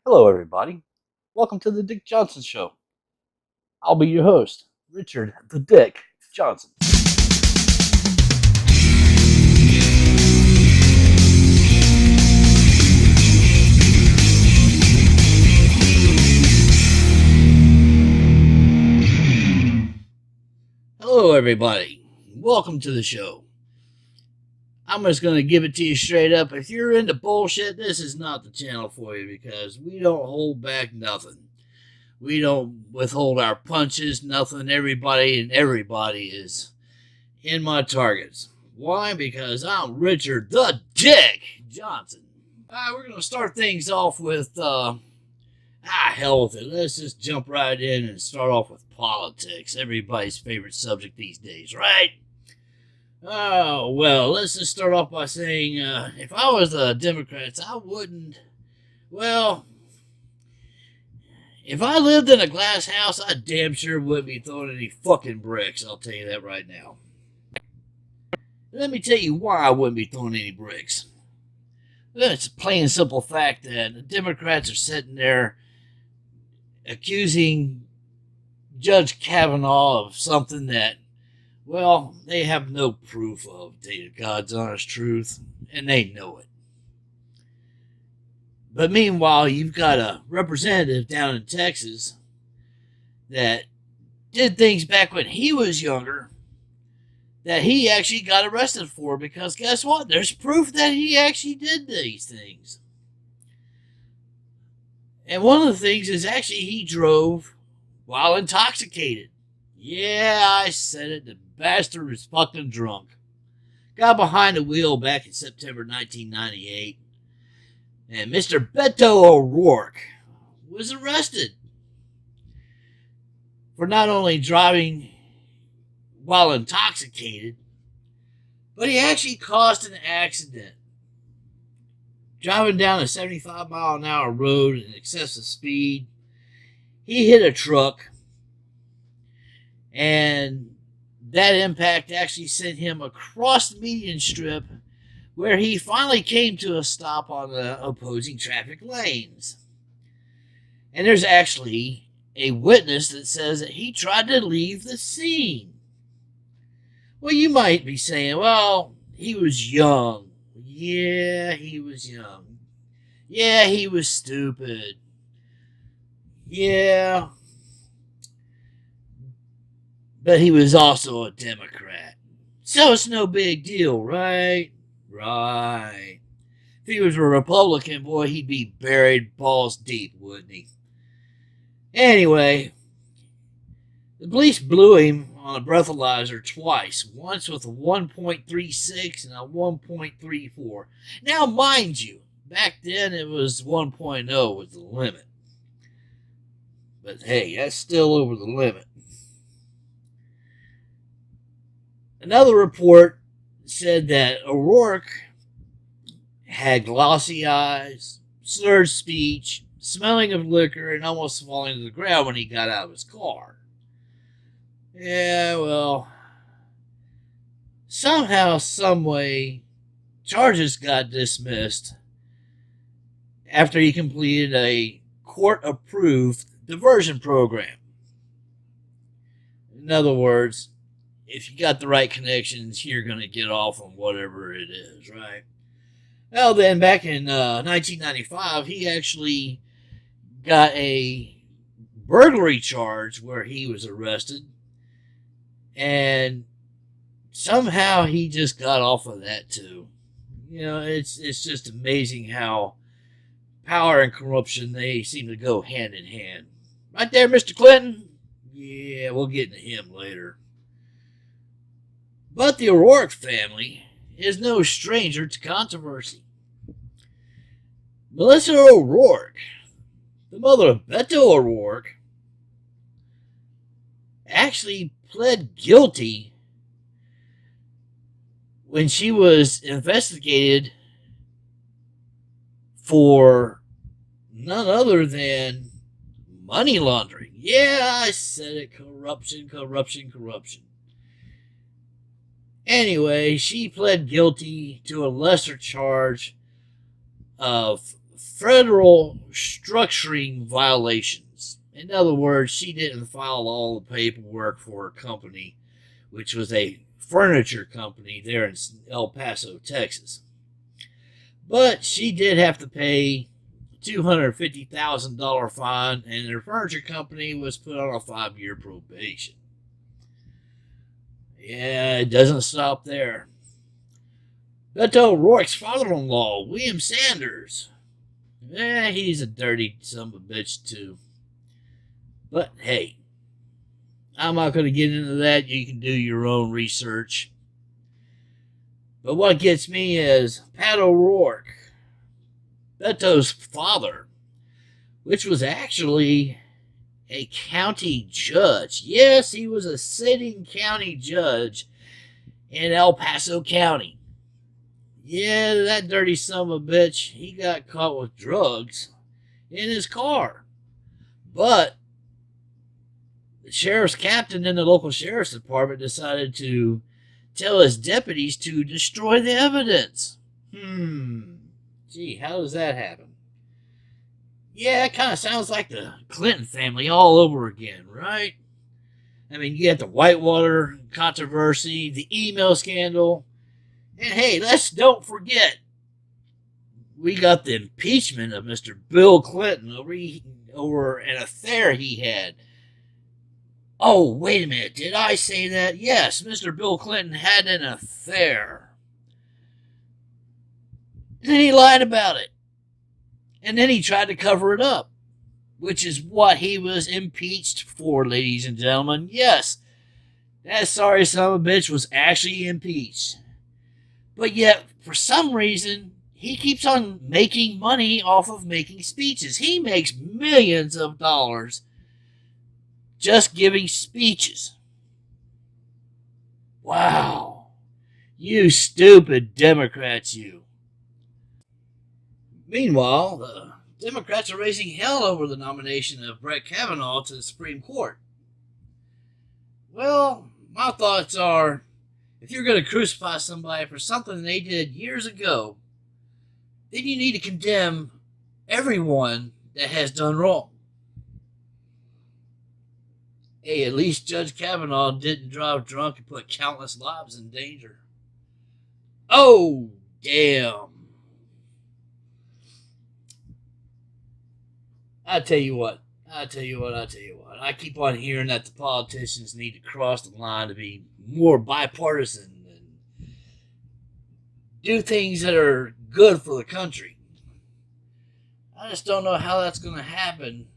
Hello, everybody. Welcome to the Dick Johnson Show. I'll be your host, Richard the Dick Johnson. Hello, everybody. Welcome to the show. I'm just going to give it to you straight up. If you're into bullshit, this is not the channel for you because we don't hold back nothing. We don't withhold our punches, nothing. Everybody is in my targets. Why? Because I'm Richard the Dick Johnson. We're going to start things off with, hell with it. Let's just jump right in and start off with politics. Everybody's favorite subject these days, right? Oh, well, let's just start off by saying, if I was the Democrats, I wouldn't, well, if I lived in a glass house, I damn sure wouldn't be throwing any fucking bricks. I'll tell you that right now. Let me tell you why I wouldn't be throwing any bricks. It's a plain and simple fact that the Democrats are sitting there accusing Judge Kavanaugh of something that, well, they have no proof of, to God's honest truth, and they know it. But meanwhile, you've got a representative down in Texas that did things back when he was younger that he actually got arrested for, because guess what? There's proof that he actually did these things. And one of the things is actually he drove while intoxicated. Yeah, I said it. The bastard was fucking drunk. Got behind the wheel back in September 1998. And Mr. Beto O'Rourke was arrested for not only driving while intoxicated, but he actually caused an accident. Driving down a 75-mile-an-hour road at excessive speed, he hit a truck, and that impact actually sent him across the median strip, where he finally came to a stop on the opposing traffic lanes. And there's actually a witness that says that he tried to leave the scene. Well, you might be saying, well, he was young. Yeah, he was young. Yeah, he was stupid. Yeah. But he was also a Democrat. So it's no big deal, right? Right. If he was a Republican, boy, he'd be buried balls deep, wouldn't he? Anyway, the police blew him on a breathalyzer twice, once with a 1.36 and a 1.34. Now, mind you, back then it was 1.0 was the limit. But hey, that's still over the limit. Another report said that O'Rourke had glossy eyes, slurred speech, smelling of liquor, and almost falling to the ground when he got out of his car. Yeah, well, somehow, someway, charges got dismissed after he completed a court-approved diversion program. In other words, if you got the right connections, you're going to get off on whatever it is, right? Well, then, back in 1995, he actually got a burglary charge where he was arrested, and somehow he just got off of that too. You know, it's just amazing how power and corruption, they seem to go hand in hand. Right there, Mr. Clinton? Yeah, we'll get into him later. But the O'Rourke family is no stranger to controversy. Melissa O'Rourke, the mother of Beto O'Rourke, actually pled guilty when she was investigated for none other than money laundering. Yeah, I said it. Corruption, corruption, corruption. Anyway, she pled guilty to a lesser charge of federal structuring violations. In other words, she didn't file all the paperwork for her company, which was a furniture company there in El Paso, Texas. But she did have to pay $250,000 fine, and her furniture company was put on a 5-year probation. Yeah, it doesn't stop there. Beto O'Rourke's father-in-law, William Sanders. He's a dirty son of a bitch, too. But hey, I'm not going to get into that. You can do your own research. But what gets me is Pat O'Rourke, Beto's father, which was actually a county judge. Yes, he was a sitting county judge in El Paso County. Yeah, that dirty son of a bitch, he got caught with drugs in his car. But the sheriff's captain in the local sheriff's department decided to tell his deputies to destroy the evidence. Gee, how does that happen? Yeah, it kind of sounds like the Clinton family all over again, right? I mean, you got the Whitewater controversy, the email scandal, and hey, let's don't forget, we got the impeachment of Mr. Bill Clinton over an affair he had. Oh, wait a minute, did I say that? Yes, Mr. Bill Clinton had an affair. And then he lied about it. And then he tried to cover it up, which is what he was impeached for, ladies and gentlemen. Yes, that sorry son of a bitch was actually impeached. But yet, for some reason, he keeps on making money off of making speeches. He makes millions of dollars just giving speeches. Wow. You stupid Democrats, you. Meanwhile, the Democrats are raising hell over the nomination of Brett Kavanaugh to the Supreme Court. Well, my thoughts are, if you're going to crucify somebody for something they did years ago, then you need to condemn everyone that has done wrong. Hey, at least Judge Kavanaugh didn't drive drunk and put countless lives in danger. Oh, damn. I tell you what. I keep on hearing that the politicians need to cross the line to be more bipartisan and do things that are good for the country. I just don't know how that's going to happen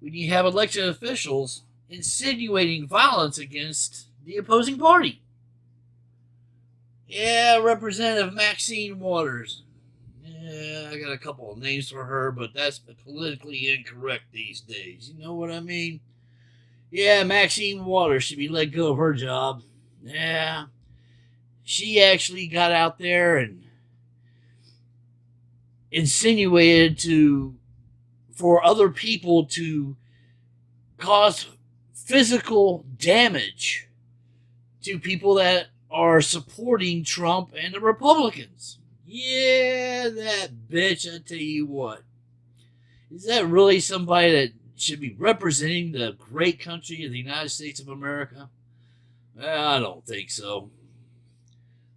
when you have elected officials insinuating violence against the opposing party. Yeah, Representative Maxine Waters. Yeah, I got a couple of names for her, but that's politically incorrect these days. You know what I mean? Yeah, Maxine Waters should be let go of her job. Yeah. She actually got out there and insinuated for other people to cause physical damage to people that are supporting Trump and the Republicans. Yeah, that bitch, I tell you what. Is that really somebody that should be representing the great country of the United States of America? Well, I don't think so.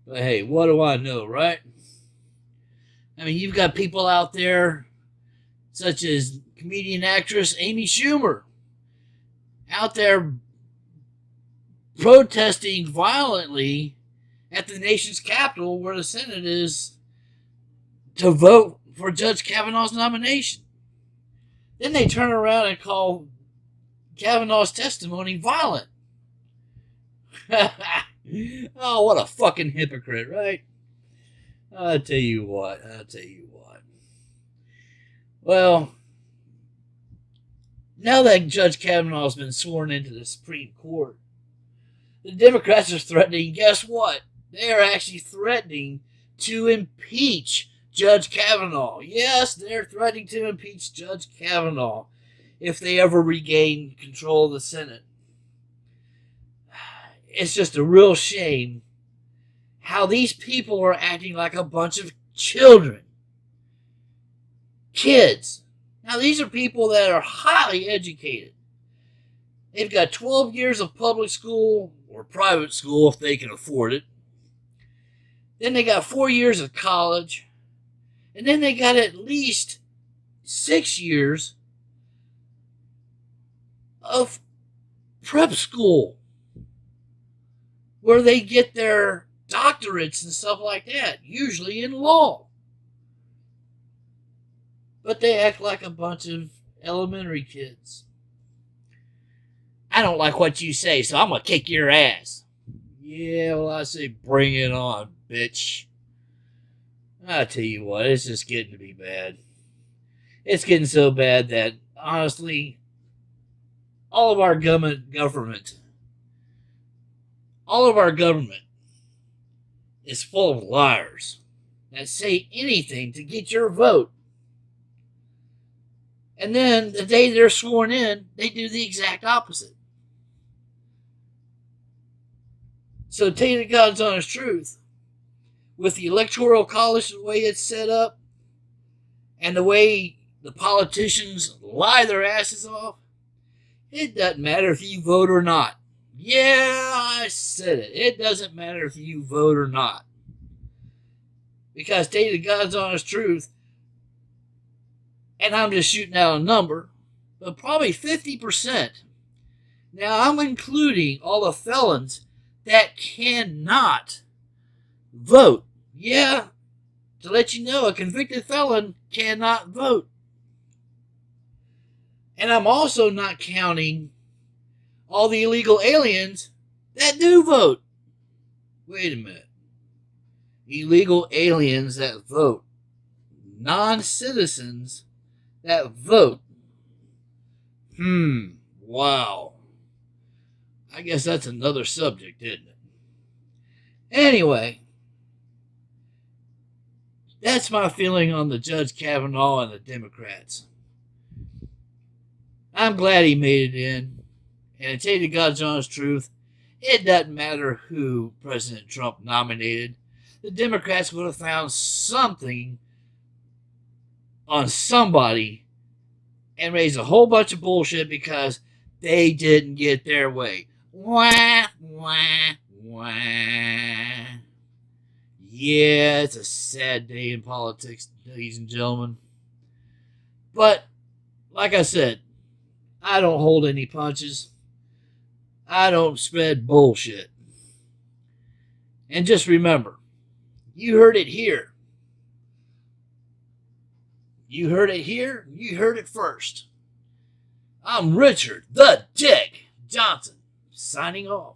But hey, what do I know, right? I mean, you've got people out there, such as comedian actress Amy Schumer, out there protesting violently at the nation's capital where the Senate is to vote for Judge Kavanaugh's nomination. Then they turn around and call Kavanaugh's testimony violent. Oh, what a fucking hypocrite, right? I'll tell you what. Well, now that Judge Kavanaugh's been sworn into the Supreme Court, the Democrats are threatening, guess what? They are actually threatening to impeach Judge Kavanaugh. Yes, they're threatening to impeach Judge Kavanaugh if they ever regain control of the Senate. It's just a real shame how these people are acting like a bunch of children. kids. Now, these are people that are highly educated. They've got 12 years of public school or private school if they can afford it. Then they got 4 years of college. And then they got at least 6 years of prep school where they get their doctorates and stuff like that, usually in law. But they act like a bunch of elementary kids. I don't like what you say, so I'm going to kick your ass. Yeah, well, I say bring it on, bitch. I tell you what, it's just getting to be bad. It's getting so bad that, honestly, all of our government is full of liars that say anything to get your vote. And then the day they're sworn in, they do the exact opposite. So to tell you the God's honest truth, with the Electoral College, the way it's set up, and the way the politicians lie their asses off, it doesn't matter if you vote or not. Yeah, I said it. It doesn't matter if you vote or not. Because to tell you the God's honest truth, and I'm just shooting out a number, but probably 50%. Now, I'm including all the felons that cannot vote. Yeah, to let you know, a convicted felon cannot vote. And I'm also not counting all the illegal aliens that do vote. Wait a minute. Illegal aliens that vote. Non-citizens that vote. Wow. I guess that's another subject, isn't it? Anyway, that's my feeling on the Judge Kavanaugh and the Democrats. I'm glad he made it in. And to tell you the God's honest truth, it doesn't matter who President Trump nominated. The Democrats would have found something on somebody and raised a whole bunch of bullshit because they didn't get their way. Wah, wah, wah. Yeah, it's a sad day in politics, ladies and gentlemen. But, like I said, I don't hold any punches. I don't spread bullshit. And just remember, you heard it here. You heard it here. You heard it first. I'm Richard the Dick Johnson, signing off.